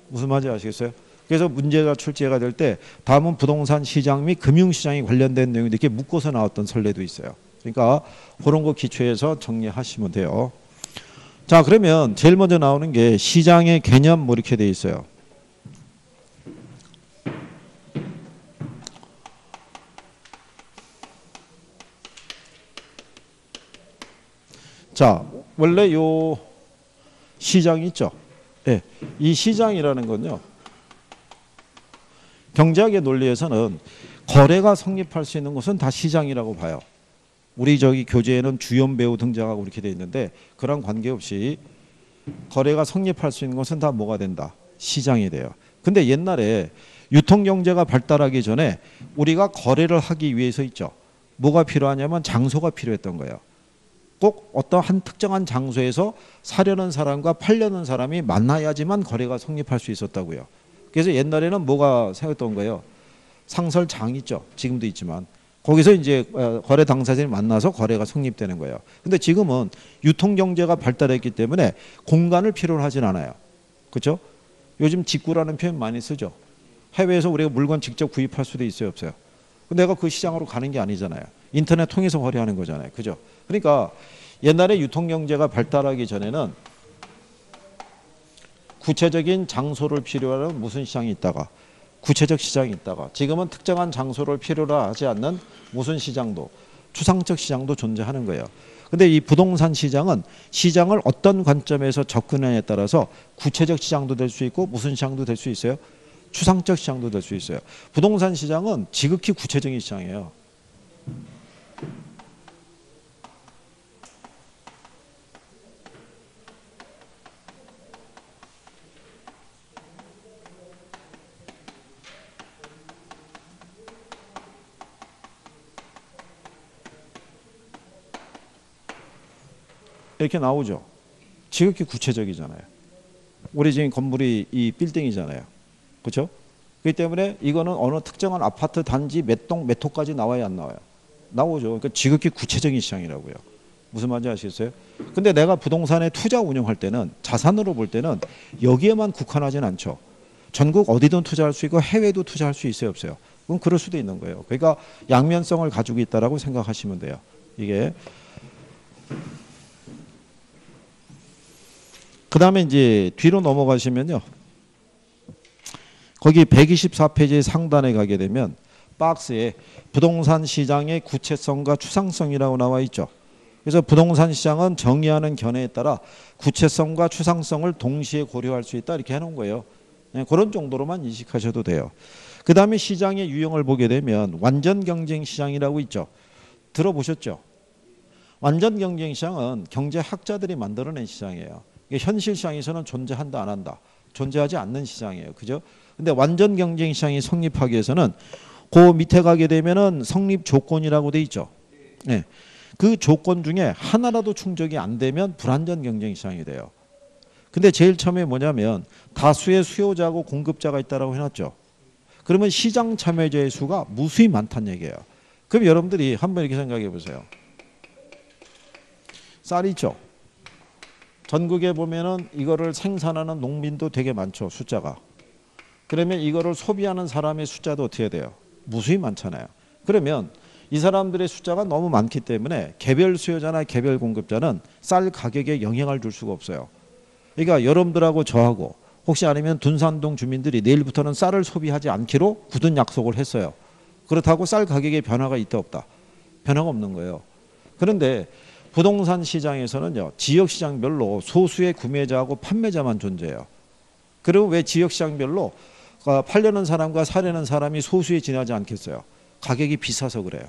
무슨 말인지 아시겠어요? 그래서 문제가 출제가 될 때 다음은 부동산 시장 및 금융시장이 관련된 내용이 이렇게 묶어서 나왔던 선례도 있어요. 그러니까 그런 거 기초해서 정리하시면 돼요. 자, 그러면 제일 먼저 나오는 게 시장의 개념 뭐 이렇게 돼 있어요. 자, 원래 요 시장이 있죠. 네, 이 시장이라는 건요. 경제학의 논리에서는 거래가 성립할 수 있는 것은 다 시장이라고 봐요. 우리 저기 교재에는 주연 배우 등장하고 이렇게 돼 있는데 그런 관계없이 거래가 성립할 수 있는 것은 다 뭐가 된다? 시장이 돼요. 근데 옛날에 유통경제가 발달하기 전에 우리가 거래를 하기 위해서 있죠. 뭐가 필요하냐면 장소가 필요했던 거예요. 꼭 어떤 한 특정한 장소에서 사려는 사람과 팔려는 사람이 만나야지만 거래가 성립할 수 있었다고요. 그래서 옛날에는 뭐가 생겼던 거예요? 상설장 있죠. 지금도 있지만 거기서 이제 거래 당사자들이 만나서 거래가 성립되는 거예요. 근데 지금은 유통경제가 발달했기 때문에 공간을 필요로 하진 않아요. 그렇죠? 요즘 직구라는 표현 많이 쓰죠. 해외에서 우리가 물건 직접 구입할 수도 있어요, 없어요? 내가 그 시장으로 가는 게 아니잖아요. 인터넷 통해서 거래하는 거잖아요. 그죠? 그러니까 옛날에 유통경제가 발달하기 전에는 구체적인 장소를 필요로 하는 무슨 시장이 있다가 구체적 시장이 있다가 지금은 특정한 장소를 필요로 하지 않는 무슨 시장도 추상적 시장도 존재하는 거예요. 근데 이 부동산 시장은 시장을 어떤 관점에서 접근하냐에 따라서 구체적 시장도 될 수 있고 무슨 시장도 될 수 있어요? 추상적 시장도 될 수 있어요. 부동산 시장은 지극히 구체적인 시장이에요. 이렇게 나오죠. 지극히 구체적이잖아요. 우리 지금 건물이 이 빌딩이잖아요. 그렇죠? 그렇기 때문에 이거는 어느 특정한 아파트 단지 몇 동 몇 호까지 나와야 안 나와요? 나오죠. 그러니까 지극히 구체적인 시장이라고요. 무슨 말인지 아시겠어요? 근데 내가 부동산에 투자 운용할 때는 자산으로 볼 때는 여기에만 국한하진 않죠. 전국 어디든 투자할 수 있고 해외도 투자할 수 있어요, 없어요? 그럼 그럴 수도 있는 거예요. 그러니까 양면성을 가지고 있다라고 생각하시면 돼요. 이게 그 다음에 이제 뒤로 넘어가시면요. 거기 124페이지 상단에 가게 되면 박스에 부동산 시장의 구체성과 추상성이라고 나와 있죠. 그래서 부동산 시장은 정의하는 견해에 따라 구체성과 추상성을 동시에 고려할 수 있다 이렇게 해놓은 거예요. 그런 정도로만 인식하셔도 돼요. 그 다음에 시장의 유형을 보게 되면 완전 경쟁 시장이라고 있죠. 들어보셨죠? 완전 경쟁 시장은 경제학자들이 만들어낸 시장이에요. 현실 시장에서는 존재한다 안 한다. 존재하지 않는 시장이에요. 그죠? 근데 완전 경쟁 시장이 성립하기 위해서는 그 밑에 가게 되면은 성립 조건이라고 돼 있죠. 네. 그 조건 중에 하나라도 충족이 안 되면 불완전 경쟁 시장이 돼요. 근데 제일 처음에 뭐냐면 다수의 수요자하고 공급자가 있다라고 해놨죠. 그러면 시장 참여자의 수가 무수히 많다는 얘기예요. 그럼 여러분들이 한번 이렇게 생각해 보세요. 쌀 있죠. 전국에 보면은 이거를 생산하는 농민도 되게 많죠. 숫자가. 그러면 이거를 소비하는 사람의 숫자도 어떻게 돼요? 무수히 많잖아요. 그러면 이 사람들의 숫자가 너무 많기 때문에 개별 수요자나 개별 공급자는 쌀 가격에 영향을 줄 수가 없어요. 그러니까 여러분들하고 저하고 혹시 아니면 둔산동 주민들이 내일부터는 쌀을 소비하지 않기로 굳은 약속을 했어요. 그렇다고 쌀 가격에 변화가 있다 없다? 변화가 없는 거예요. 그런데 부동산 시장에서는요, 지역 시장별로 소수의 구매자하고 판매자만 존재해요. 그리고 왜 지역 시장별로 팔려는 사람과 사려는 사람이 소수에 지나지 않겠어요? 가격이 비싸서 그래요.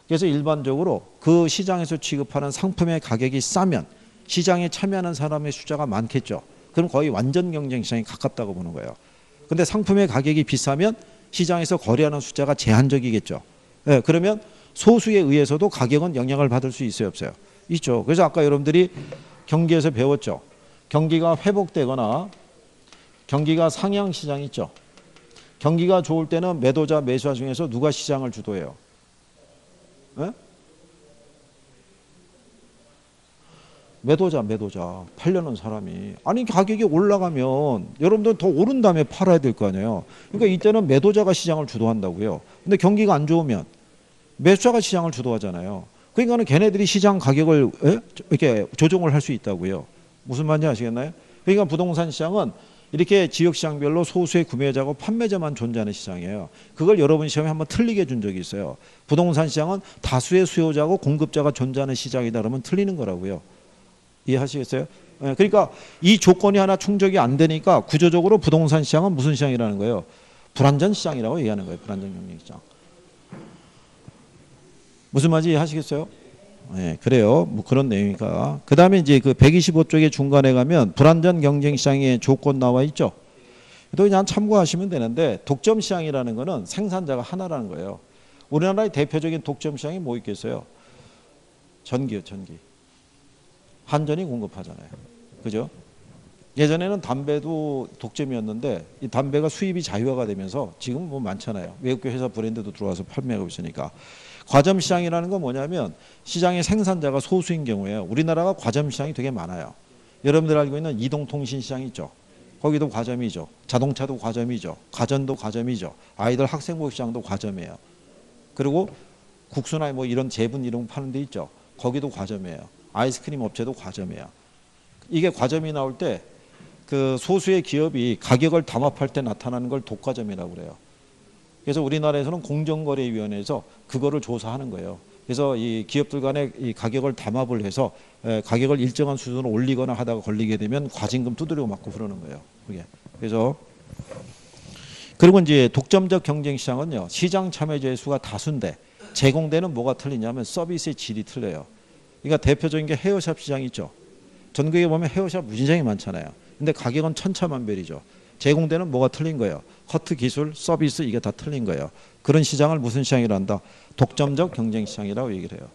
그래서 일반적으로 그 시장에서 취급하는 상품의 가격이 싸면 시장에 참여하는 사람의 숫자가 많겠죠. 그럼 거의 완전 경쟁 시장에 가깝다고 보는 거예요. 근데 상품의 가격이 비싸면 시장에서 거래하는 숫자가 제한적이겠죠. 네, 그러면 소수에 의해서도 가격은 영향을 받을 수 있어요, 없어요? 있죠. 그래서 아까 여러분들이 경기에서 배웠죠. 경기가 회복되거나 경기가 상향 시장 있죠. 경기가 좋을 때는 매도자, 매수자 중에서 누가 시장을 주도해요? 네? 매도자 팔려는 사람이. 아니 가격이 올라가면 여러분들 더 오른 다음에 팔아야 될 거 아니에요. 그러니까 이때는 매도자가 시장을 주도한다고요. 근데 경기가 안 좋으면 매수자가 시장을 주도하잖아요. 그러니까는 걔네들이 시장 가격을 이렇게 조정을 할 수 있다고요. 무슨 말인지 아시겠나요? 그러니까 부동산 시장은 이렇게 지역시장별로 소수의 구매자고 판매자만 존재하는 시장이에요. 그걸 여러분 시험에 한번 틀리게 준 적이 있어요. 부동산 시장은 다수의 수요자고 공급자가 존재하는 시장이다 그러면 틀리는 거라고요. 이해하시겠어요? 그러니까 이 조건이 하나 충족이 안 되니까 구조적으로 부동산 시장은 무슨 시장이라는 거예요? 불안전 시장이라고 얘기하는 거예요. 불안전 경쟁 시장. 무슨 말인지 이해하시겠어요? 네, 그래요. 뭐 그런 내용이니까. 그 다음에 이제 그 125쪽의 중간에 가면 불안전 경쟁 시장의 조건 나와 있죠. 또 그냥 참고하시면 되는데 독점 시장이라는 거는 생산자가 하나라는 거예요. 우리나라의 대표적인 독점 시장이 뭐 있겠어요? 전기요, 전기. 한전이 공급하잖아요. 그죠? 예전에는 담배도 독점이었는데 이 담배가 수입이 자유화가 되면서 지금 뭐 많잖아요. 외국계 회사 브랜드도 들어와서 판매하고 있으니까. 과점 시장이라는 건 뭐냐면 시장의 생산자가 소수인 경우에요. 우리나라가 과점 시장이 되게 많아요. 여러분들 알고 있는 이동통신 시장 있죠. 거기도 과점이죠. 자동차도 과점이죠. 가전도 과점이죠. 아이들 학생복 시장도 과점이에요. 그리고 국수나 뭐 이런 제분 이런 거 파는 데 있죠. 거기도 과점이에요. 아이스크림 업체도 과점이에요. 이게 과점이 나올 때 그 소수의 기업이 가격을 담합할 때 나타나는 걸 독과점이라고 그래요. 그래서 우리나라에서는 공정거래위원회에서 그거를 조사하는 거예요. 그래서 이 기업들 간에 이 가격을 담합을 해서 가격을 일정한 수준으로 올리거나 하다가 걸리게 되면 과징금 두드리고 맞고 그러는 거예요. 그게. 그래서 그리고 이제 독점적 경쟁 시장은요. 시장 참여자의 수가 다수인데 제공되는 뭐가 틀리냐면 서비스의 질이 틀려요. 그러니까 대표적인 게 헤어샵 시장 있죠. 전국에 보면 헤어샵 무진장이 많잖아요. 근데 가격은 천차만별이죠. 제공되는 뭐가 틀린 거예요. 커트 기술, 서비스 이게 다 틀린 거예요. 그런 시장을 무슨 시장이라 한다? 독점적 경쟁 시장이라고 얘기를 해요.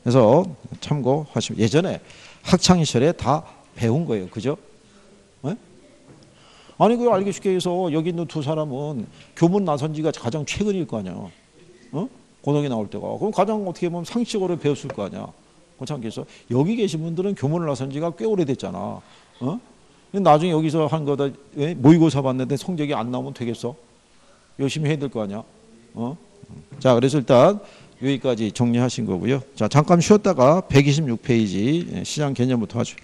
그래서 참고하시면 예전에 학창시절에 다 배운 거예요. 그죠? 네? 아니 그걸 알기 쉽게 해서 여기 있는 두 사람은 교문 나선 지가 가장 최근일 거 아니야. 고등학교 나올 때가. 그럼 가장 어떻게 보면 상식으로 배웠을 거 아니야. 그렇지 않겠어? 여기 계신 분들은 교문을 나선 지가 꽤 오래됐잖아. 나중에 여기서 한 거다 모의고사 봤는데 성적이 안 나오면 되겠어? 열심히 해야 될 거 아니야? 자, 그래서 일단 여기까지 정리하신 거고요. 자, 잠깐 쉬었다가 126페이지 시장 개념부터 하죠.